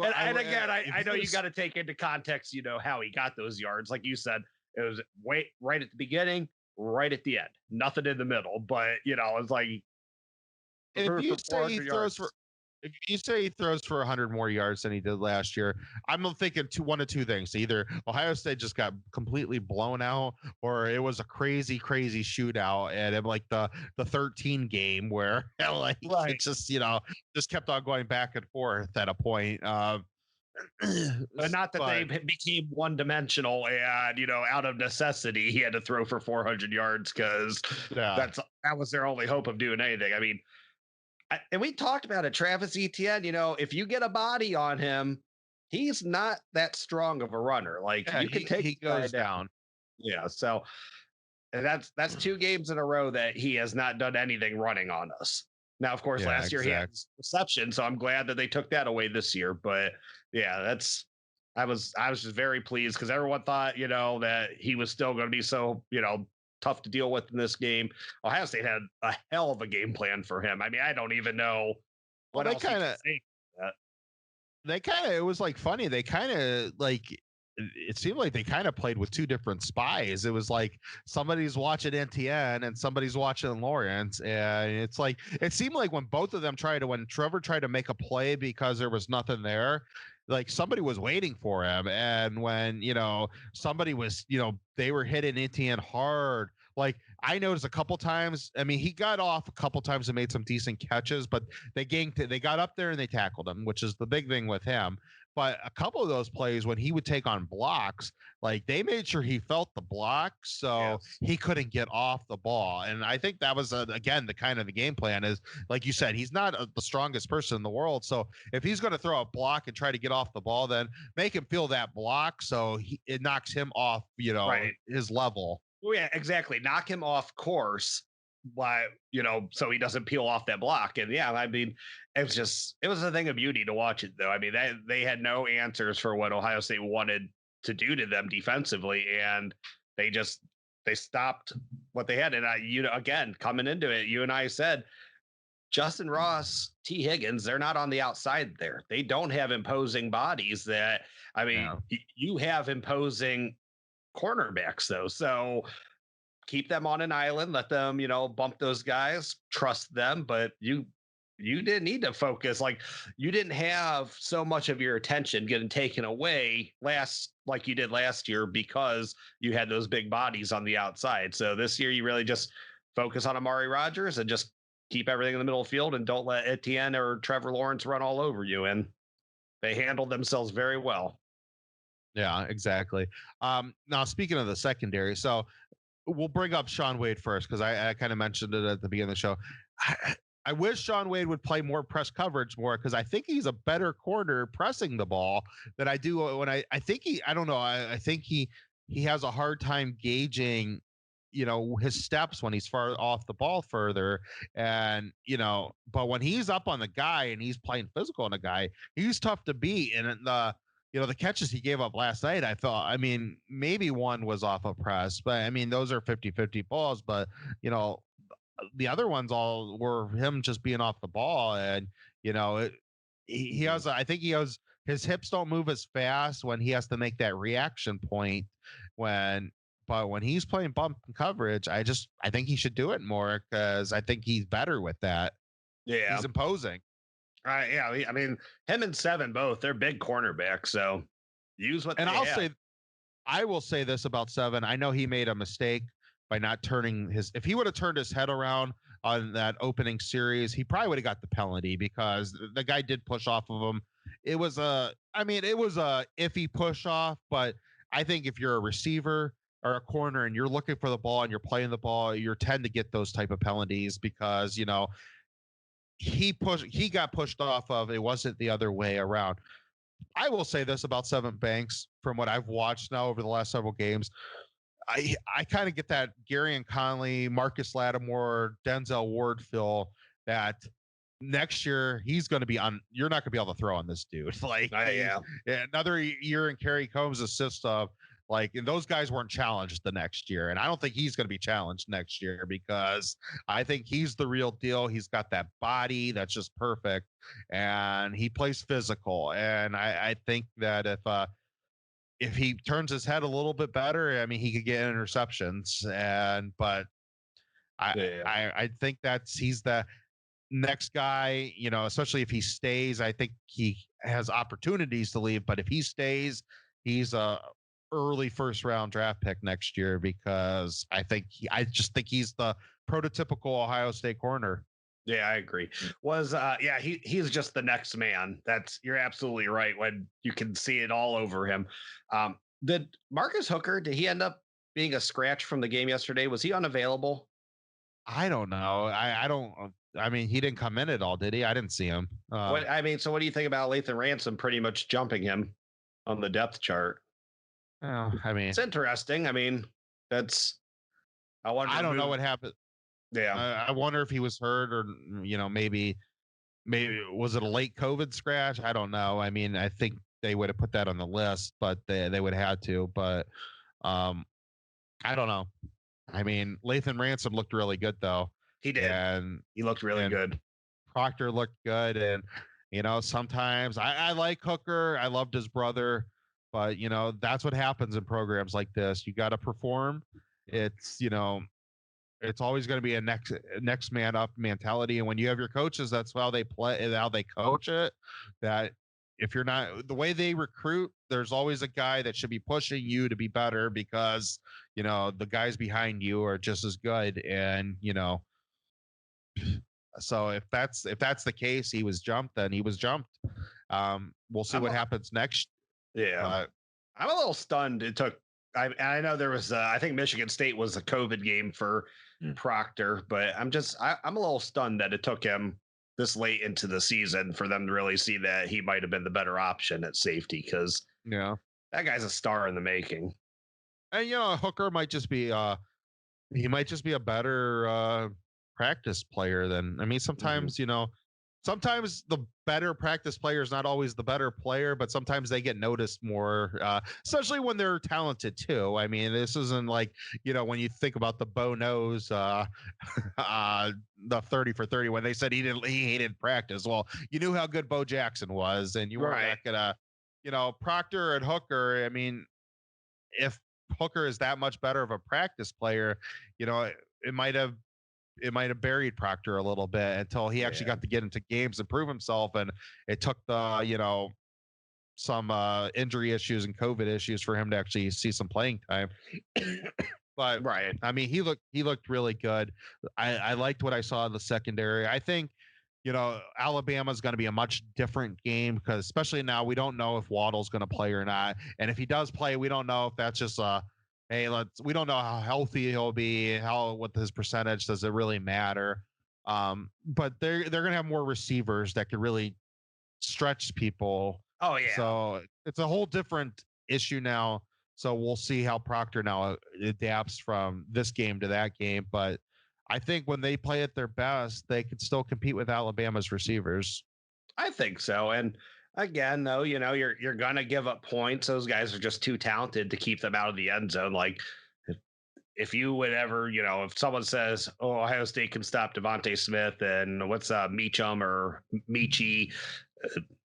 know you got to take into context, how he got those yards. Like you said, it was right at the beginning, right at the end, nothing in the middle. But it's like, if you say he throws for 100 more yards than he did last year, I'm thinking one of two things: either Ohio State just got completely blown out, or it was a crazy shootout, and it, like the 13 game where it just kept on going back and forth at a point. But not that they became one-dimensional, and out of necessity, he had to throw for 400 yards because that was their only hope of doing anything. I mean, and we talked about it, Travis Etienne. If you get a body on him, he's not that strong of a runner. Like you can take he goes down. Yeah, so and that's 2 games in a row that he has not done anything running on us. Now, of course, last year he had reception, so I'm glad that they took that away this year. But yeah, I was just very pleased because everyone thought, that he was still going to be so, tough to deal with in this game. Ohio State had a hell of a game plan for him. I mean, I don't even know what else it was like funny. They kind of like, it seemed like they kind of played with 2 different spies. It was like somebody's watching NTN and somebody's watching Lawrence. And it's like, it seemed like when both of them when Trevor tried to make a play because there was nothing there, like somebody was waiting for him. And when, somebody was, they were hitting NTN hard. Like I noticed a couple times, I mean, he got off a couple times and made some decent catches, but they got up there and they tackled him, which is the big thing with him. But a couple of those plays when he would take on blocks, like they made sure he felt the block so he couldn't get off the ball. And I think that was, again, the kind of the game plan is, like you said, he's not the strongest person in the world. So if he's going to throw a block and try to get off the ball, then make him feel that block so it knocks him off, his level. Oh, yeah, exactly. Knock him off course, but so he doesn't peel off that block. And yeah, I mean, it was a thing of beauty to watch it, though. I mean, they had no answers for what Ohio State wanted to do to them defensively, and they stopped what they had. And again, coming into it, you and I said, Justin Ross, T. Higgins, they're not on the outside there. They don't have imposing bodies that, I mean, you have imposing cornerbacks though, so keep them on an island, let them bump those guys, trust them, but you didn't need to focus, like you didn't have so much of your attention getting taken away like you did last year because you had those big bodies on the outside. So this year you really just focus on Amari Rodgers and just keep everything in the middle of the field and don't let Etienne or Trevor Lawrence run all over you, and they handled themselves very well. Yeah, exactly. Now speaking of the secondary, so we'll bring up Shaun Wade first because I kind of mentioned it at the beginning of the show. I wish Shaun Wade would play more press coverage more because I think he's a better corner pressing the ball than I do when I think I don't know. I think he has a hard time gauging, his steps when he's far off the ball further. And, but when he's up on the guy and he's playing physical on the guy, he's tough to beat. And the catches he gave up last night, I thought, I mean, maybe one was off a press, but I mean, those are 50-50 balls, but the other ones all were him just being off the ball. And, he has, I think he has, his hips don't move as fast when he has to make that reaction point but when he's playing bump coverage, I think he should do it more because I think he's better with that. Yeah. He's imposing. Yeah, I mean, him and Seven both, they're big cornerbacks, so use what they have. I will say this about 7. I know he made a mistake by not turning his. If he would have turned his head around on that opening series, he probably would have got the penalty because the guy did push off of him. It was it was a iffy push off, but I think if you're a receiver or a corner and you're looking for the ball and you're playing the ball, you tend to get those type of penalties because he got pushed off of. It wasn't the other way around. I will say this about Seven Banks from what I've watched now over the last several games. I kind of get that Gary and Conley, Marcus Lattimore, Denzel Ward feel that next year he's going to be on. You're not going to be able to throw on this dude. Like another year in Kerry Combs' system. Like, and those guys weren't challenged the next year, and I don't think he's going to be challenged next year because I think he's the real deal. He's got that body that's just perfect, and he plays physical. And I think that if he turns his head a little bit better, I mean, he could get interceptions. But I think he's the next guy, especially if he stays. I think he has opportunities to leave, but if he stays, he's a early first round draft pick next year because I just think he's the prototypical Ohio State corner. Yeah, I agree. He's just the next man. You're absolutely right. When you can see it all over him. Did Marcus Hooker, did he end up being a scratch from the game yesterday? Was he unavailable? I don't know. I mean, he didn't come in at all, did he? I didn't see him. So what do you think about Lathan Ransom pretty much jumping him on the depth chart? Oh, I mean, it's interesting. I mean, I don't know what happened. Yeah. I wonder if he was hurt or, maybe was it a late COVID scratch? I don't know. I mean, I think they would have put that on the list, but they would have had to, but I don't know. I mean, Lathan Ransom looked really good though. He did. And he looked really good. Proctor looked good. And, sometimes I like Hooker. I loved his brother. But, that's what happens in programs like this. You got to perform. It's, it's always going to be a next man up mentality. And when you have your coaches, that's how they play, how they coach it. That if you're not the way they recruit, there's always a guy that should be pushing you to be better because, the guys behind you are just as good. And, so if that's the case, he was jumped, then he was jumped. We'll see what happens next. Yeah, I'm a little stunned. I know there was, I think Michigan State was a COVID game for Proctor, but I'm a little stunned that it took him this late into the season for them to really see that he might have been the better option at safety because that guy's a star in the making. And Hooker might just be he might just be a better practice player than. I mean, sometimes sometimes the better practice player is not always the better player, but sometimes they get noticed more, especially when they're talented too. I mean, this isn't like, when you think about the Bo Knows, the 30 for 30, when they said he hated practice. Well, you knew how good Bo Jackson was, and you weren't gonna, Proctor and Hooker. I mean, if Hooker is that much better of a practice player, it might have buried Proctor a little bit until he actually got to get into games and prove himself. And it took the, some injury issues and COVID issues for him to actually see some playing time. But I mean, he looked really good. I liked what I saw in the secondary. I think, Alabama is going to be a much different game because especially now we don't know if Waddle's going to play or not. And if he does play, we don't know if that's just we don't know how healthy he'll be, what his percentage, does it really matter? But they're going to have more receivers that can really stretch people. Oh yeah. So it's a whole different issue now. So we'll see how Proctor now adapts from this game to that game. But I think when they play at their best, they could still compete with Alabama's receivers. I think so. And again, though, you're going to give up points. Those guys are just too talented to keep them out of the end zone. Like if you would ever, if someone says, oh, Ohio State can stop Devontae Smith and what's Meacham or Michi,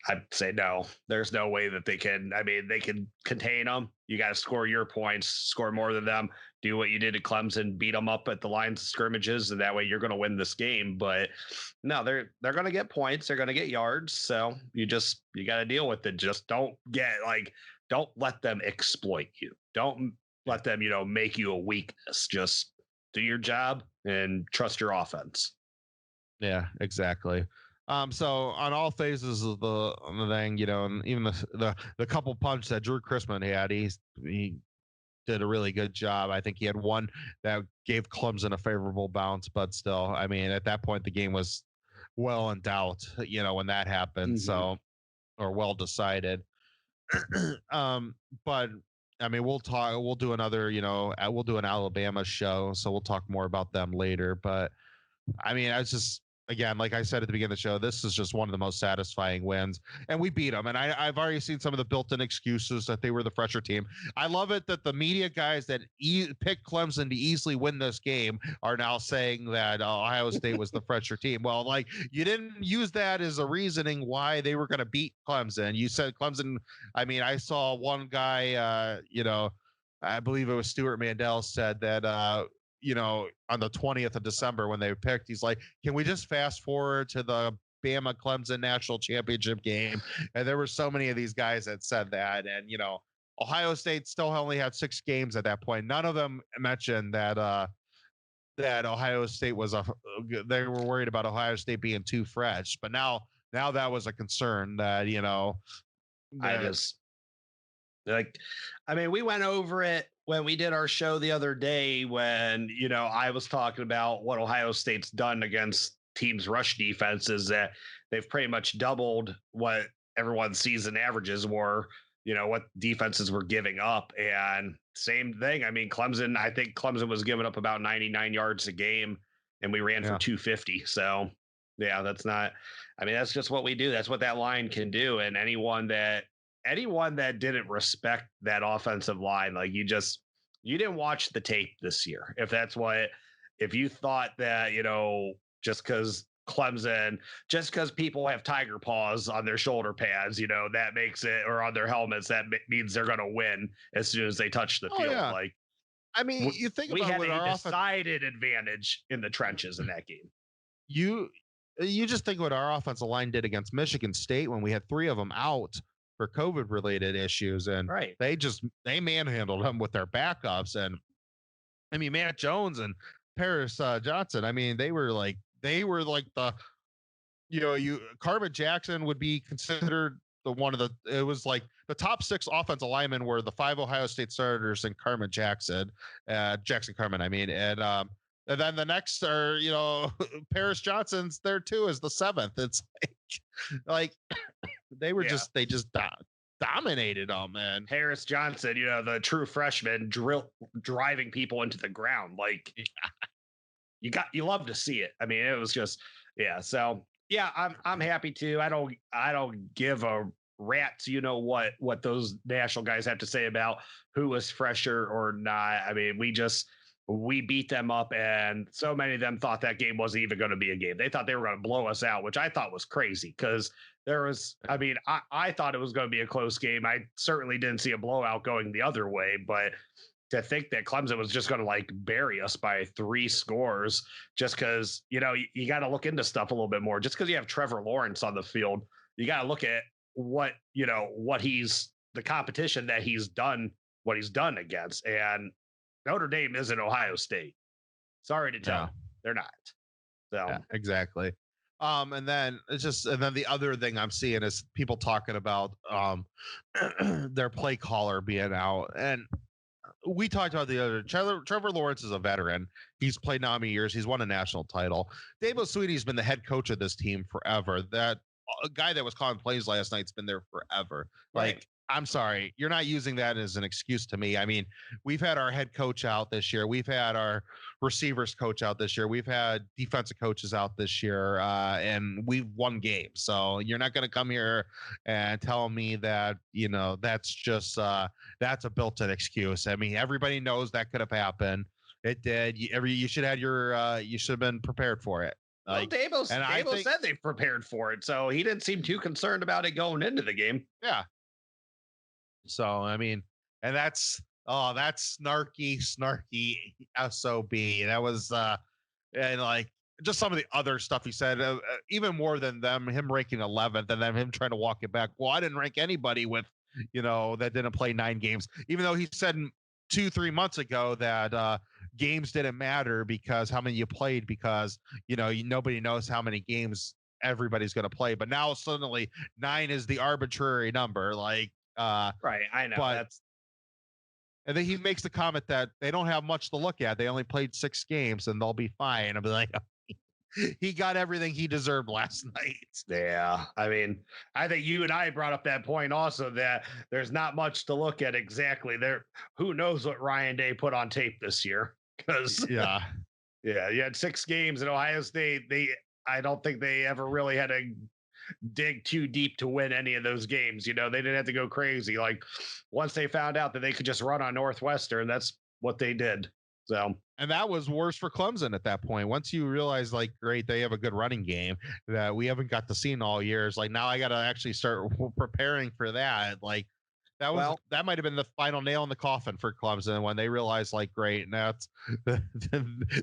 I'd say no, there's no way that they can. I mean, they can contain them. You got to score your points, score more than them, do what you did at Clemson, beat them up at the lines of scrimmages, and that way you're going to win this game. But no, they're going to get points. They're going to get yards. So you got to deal with it. Just don't get don't let them exploit you. Don't let them, make you a weakness. Just do your job and trust your offense. Yeah, exactly. So on all phases of the thing, and even the couple punch that Drew Chrisman had, he did a really good job. I think he had one that gave Clemson a favorable bounce, but still, I mean, at that point, the game was well in doubt, when that happened. So, or well decided. But I mean, we'll do another, we'll do an Alabama show. So we'll talk more about them later. But I mean, I was just, again, like I said at the beginning of the show, this is just one of the most satisfying wins, and we beat them. And I've already seen some of the built-in excuses that they were the fresher team. I love it that the media guys that picked Clemson to easily win this game are now saying that Ohio State was the fresher team. Well, like, you didn't use that as a reasoning why they were going to beat Clemson. You said Clemson. I mean, I saw one guy, I believe it was Stuart Mandel, said that on the 20th of December when they picked, he's like, can we just fast forward to the Bama Clemson national championship game? And there were so many of these guys that said that. And, Ohio State still only had 6 games at that point. None of them mentioned that, that Ohio State they were worried about Ohio State being too fresh. But now that was a concern that, I mean, we went over it when we did our show the other day when, I was talking about what Ohio State's done against teams' rush defenses, that they've pretty much doubled what everyone's season averages were, what defenses were giving up. And same thing. I mean, I think Clemson was giving up about 99 yards a game, and we ran for 250. So, yeah, that's just what we do. That's what that line can do. And anyone that didn't respect that offensive line, like, you didn't watch the tape this year. If you thought that, just because people have tiger paws on their shoulder pads, that makes it, or on their helmets, that means they're going to win as soon as they touch the field. Yeah. Like, I mean, you think we about had what a our decided advantage in the trenches in that game. You just think what our offensive line did against Michigan State when we had 3 of them out for COVID related issues, and right. they manhandled them with their backups. And I mean, Matt Jones and Paris Johnson, I mean, they were like the, Carmen Jackson would be considered it was like the top 6 offensive linemen were the 5 Ohio State starters and Carmen Jackson, Jackson Carmen, I mean, and then the next are, Paris Johnson's there too as the 7th. It's like they were they just dominated them, man. Harris Johnson, the true freshman, driving people into the ground. Like, you love to see it. I mean, it was just, So yeah, I'm happy to. I don't give a rat's, what those national guys have to say about who was fresher or not. I mean, we beat them up, and so many of them thought that game wasn't even going to be a game. They thought they were going to blow us out, which I thought was crazy, because I thought it was going to be a close game. I certainly didn't see a blowout going the other way, but to think that Clemson was just going to like bury us by 3 scores, just because, you got to look into stuff a little bit more. Just because you have Trevor Lawrence on the field, you got to look at what the competition that he's done, what he's done against. And Notre Dame isn't Ohio State. Sorry to tell you, they're not. So yeah, exactly. And then the other thing I'm seeing is people talking about their play caller being out. And we talked about the other Trevor Lawrence is a veteran. He's played now many years. He's won a national title. Dabo Swinney's been the head coach of this team forever. That guy that was calling plays last night's been there forever. Right. Like, I'm sorry, you're not using that as an excuse to me. I mean, we've had our head coach out this year. We've had our receivers coach out this year. We've had defensive coaches out this year, and we've won games. So you're not going to come here and tell me that, that's just that's a built-in excuse. I mean, everybody knows that could have happened. It did. You should have you should have been prepared for it. Well, Dabo said they prepared for it, so he didn't seem too concerned about it going into the game. Yeah. So, I mean, and that's snarky SOB. That was, and like just some of the other stuff he said, even more than him ranking 11th and then him trying to walk it back. Well, I didn't rank anybody with that didn't play 9 games, even though he said 2-3 months ago that games didn't matter because how many you played, because nobody knows how many games everybody's going to play. But now suddenly 9 is the arbitrary number. Right. I know. But and then he makes the comment that they don't have much to look at. They only played 6 games and they'll be fine. I'll be like, he got everything he deserved last night. Yeah. I mean, I think you and I brought up that point also, that there's not much to look at exactly there. Who knows what Ryan Day put on tape this year? Because you had 6 games at Ohio State. I don't think they ever really had to dig too deep to win any of those games. They didn't have to go crazy. Like, once they found out that they could just run on Northwestern, that's what they did. So, and that was worse for Clemson at that point. Once you realize, like, great, they have a good running game that we haven't got to see in all years. Like, now I got to actually start preparing for that. Like, that might have been the final nail in the coffin for Clemson when they realized, like, great, that's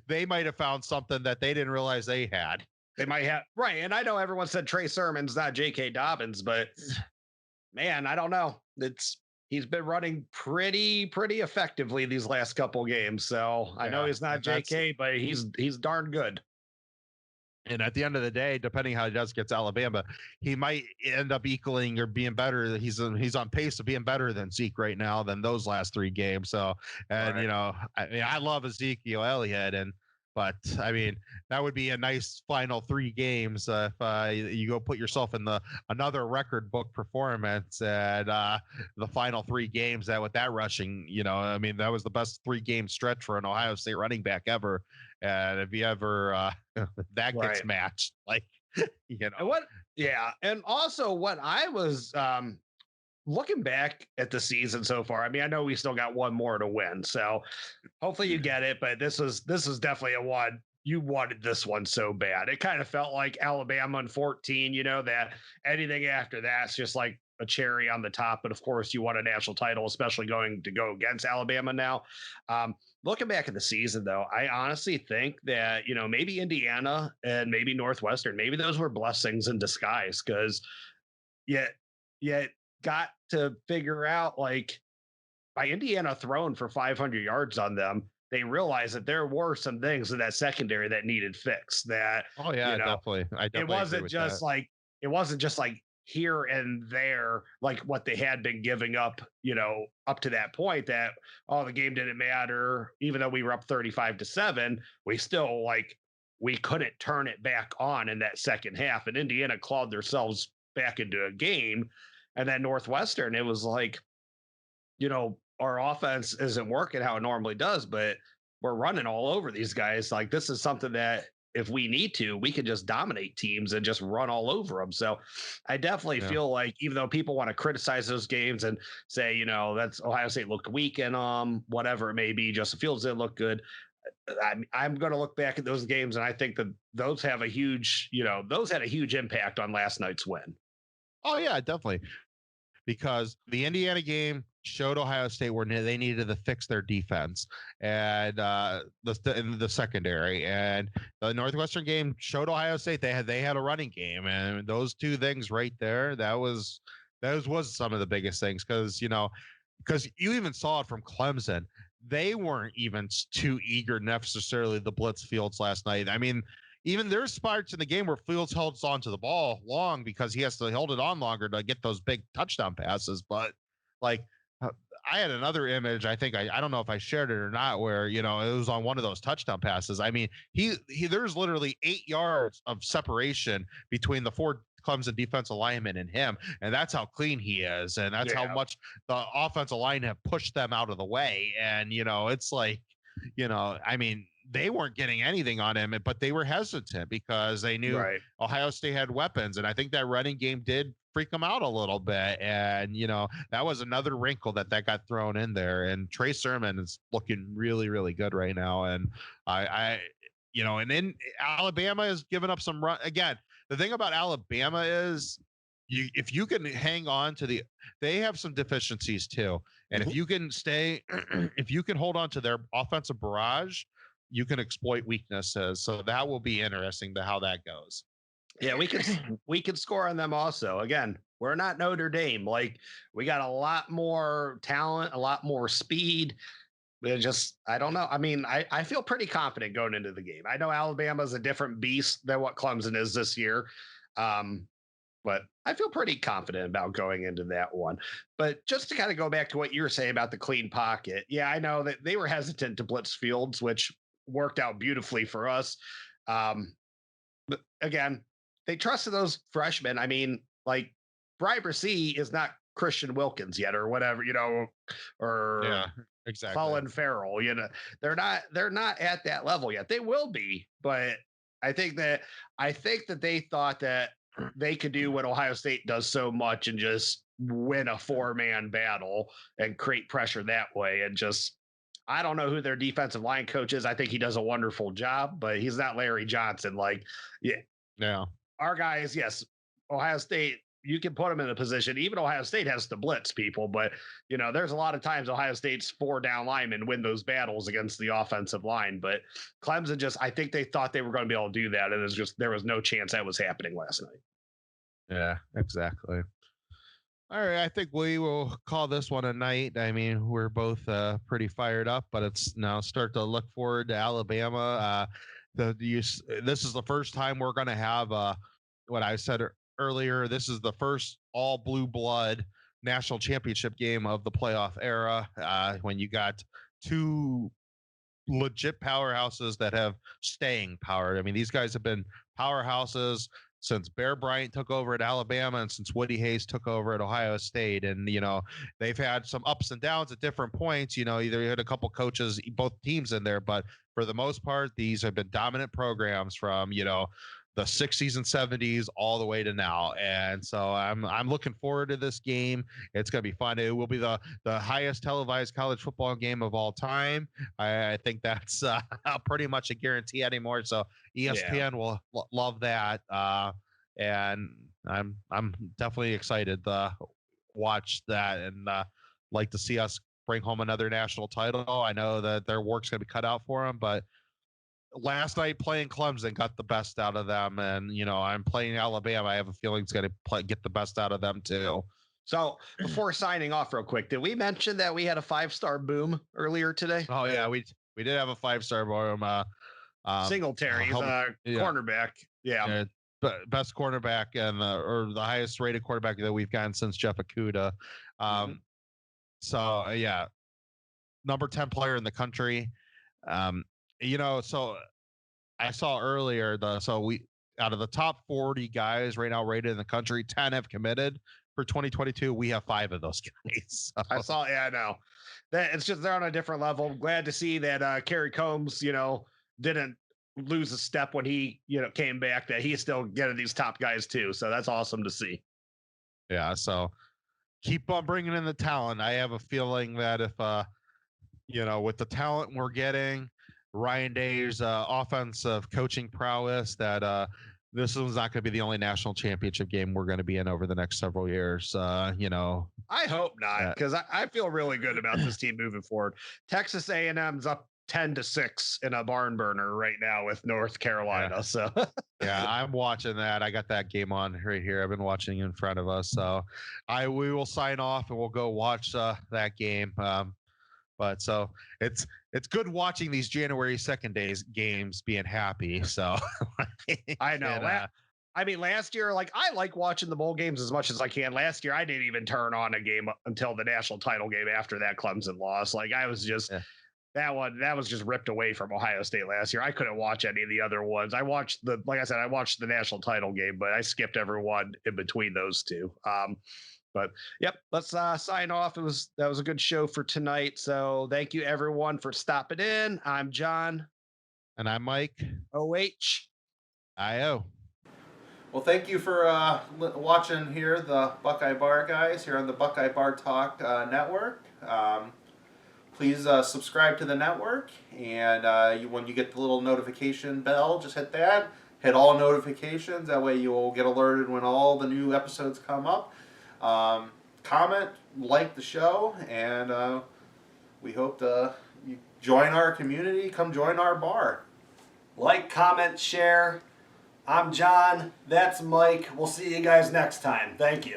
they might have found something that they didn't realize they had. They might have, right. And I know everyone said Trey Sermon's not J.K. Dobbins, but man, I don't know. He's been running pretty effectively these last couple games. So I know he's not J.K., but he's darn good. And at the end of the day, depending how he does against Alabama, he might end up equaling or being better. He's on pace of being better than Zeke right now than those last 3 games. So, and I love Ezekiel Elliott, but I mean, that would be a nice final 3 games if you go put yourself in another record book performance at the final 3 games. That with that rushing, I mean, that was the best 3-game stretch for an Ohio State running back ever. And if you ever that gets matched, like and also what I was looking back at the season so far, I mean, I know we still got 1 more to win, so hopefully you get it. But this is definitely a one you wanted. This one so bad. It kind of felt like Alabama in 14. That anything after that's just like a cherry on the top. But of course, you want a national title, especially going to go against Alabama now. Looking back at the season, though, I honestly think that maybe Indiana and maybe Northwestern, maybe those were blessings in disguise, because yet got to figure out, like, by Indiana throwing for 500 yards on them, they realized that there were some things in that secondary that needed fixed. That definitely. It wasn't just like here and there, like what they had been giving up, up to that point, that the game didn't matter. Even though we were up 35-7, we still, like, we couldn't turn it back on in that second half, and Indiana clawed themselves back into a game. And then Northwestern, it was like, our offense isn't working how it normally does, but we're running all over these guys. Like, this is something that if we need to, we can just dominate teams and just run all over them. So I definitely feel like, even though people want to criticize those games and say, that's Ohio State looked weak and whatever it may be, Justin Fields didn't look good, I'm going to look back at those games, and I think that those have a huge, those had a huge impact on last night's win. Oh yeah, definitely. Because the Indiana game showed Ohio State where they needed to fix their defense and the secondary, and the Northwestern game showed Ohio State they had a running game, and those 2 things right there, that was some of the biggest things, because you even saw it from Clemson. They weren't even too eager necessarily the blitz Fields last night. I mean, even there's spots in the game where Fields holds onto the ball long because he has to hold it on longer to get those big touchdown passes. But, like, I had another image, I think I don't know if I shared it or not, where it was on one of those touchdown passes. I mean, he there's literally 8 yards of separation between the 4 Clemson defensive linemen and him, and that's how clean he is, and that's how much the offensive line have pushed them out of the way. And it's like, I mean, they weren't getting anything on him, but they were hesitant because they knew Ohio State had weapons. And I think that running game did freak them out a little bit. And, that was another wrinkle that got thrown in there. And Trey Sermon is looking really, really good right now. And and then Alabama is giving up some run. Again, the thing about Alabama is if you can hang on to they have some deficiencies too. And if you can if you can hold on to their offensive barrage, you can exploit weaknesses. So that will be interesting to how that goes. Yeah, we could score on them also. Again, we're not Notre Dame. Like we got a lot more talent, a lot more speed. I don't know. I mean, I feel pretty confident going into the game. I know Alabama's a different beast than what Clemson is this year. Um, but I feel pretty confident about going into that one. But just to kind of go back to what you were saying about the clean pocket, yeah, I know that they were hesitant to blitz Fields, which worked out beautifully for us. But again, they trusted those freshmen. I mean, like Brian C is not Christian Wilkins yet, or whatever, or exactly. Colin Farrell. They're not at that level yet. They will be, but I think that they thought that they could do what Ohio State does so much and just win a 4-man battle and create pressure that way. And just, I don't know who their defensive line coach is. I think he does a wonderful job, but he's not Larry Johnson. Like, yeah, our guys, yes, Ohio State, you can put them in a position. Even Ohio State has to blitz people, but there's a lot of times Ohio State's 4 down linemen win those battles against the offensive line. But Clemson I think they thought they were going to be able to do that, and there was no chance that was happening last night. Yeah, exactly. All right, I think we will call this one a night. I mean, we're both pretty fired up, but it's now start to look forward to Alabama. This is the first time we're going to have what I said earlier. This is the first all blue blood national championship game of the playoff era. When you got 2 legit powerhouses that have staying power. I mean, these guys have been powerhouses since Bear Bryant took over at Alabama and since Woody Hayes took over at Ohio State. And, they've had some ups and downs at different points. Either you had a couple coaches, both teams in there, but for the most part, these have been dominant programs from, the 60s and 70s all the way to now. And so I'm looking forward to this game. It's going to be fun. It will be the highest televised college football game of all time. I think that's pretty much a guarantee anymore. So ESPN will love that. And I'm definitely excited to watch that and like to see us bring home another national title. I know that their work's going to be cut out for them, but last night playing Clemson got the best out of them, and I'm playing Alabama. I have a feeling it's going to get the best out of them too. So before signing off real quick, did we mention that we had a 5-star boom earlier today? Oh yeah, we did have a 5-star boom. Singletary, he's a cornerback. Yeah. Best cornerback and or the highest rated quarterback that we've gotten since Jeff Okuda. So yeah, number 10 player in the country. So I saw earlier we out of the top 40 guys right now rated in the country, 10 have committed for 2022. We have 5 of those guys. So. I saw. Yeah, I know that it's just they're on a different level. I'm glad to see that Kerry Combs, didn't lose a step when he, came back. That he's still getting these top guys too. So that's awesome to see. Yeah. So keep on bringing in the talent. I have a feeling that if with the talent we're getting, Ryan Day's offensive coaching prowess, that this one's not going to be the only national championship game we're going to be in over the next several years. I hope not, because I feel really good about this team moving forward. Texas A&M's up 10-6 in a barn burner right now with North Carolina. So yeah, I'm watching that. I got that game on right here. I've been watching in front of us. So we will sign off and we'll go watch that game. But so it's good watching these January 2nd games being happy. So I know. And, last year, I like watching the bowl games as much as I can. Last year, I didn't even turn on a game until the national title game after that Clemson loss. I was just that was just ripped away from Ohio State last year. I couldn't watch any of the other ones. I watched the national title game, but I skipped everyone in between those two. But yep, let's sign off. That was a good show for tonight. So thank you everyone for stopping in. I'm John. And I'm Mike. OH. IO. Well, thank you for watching here, the Buckeye Bar guys here on the Buckeye Bar Talk network. Please subscribe to the network, and when you get the little notification bell, just hit that. Hit all notifications. That way you will get alerted when all the new episodes come up. Comment, like the show, and we hope you join our community. Come join our bar. Like, comment, share, I'm John. That's Mike. We'll see you guys next time. Thank you.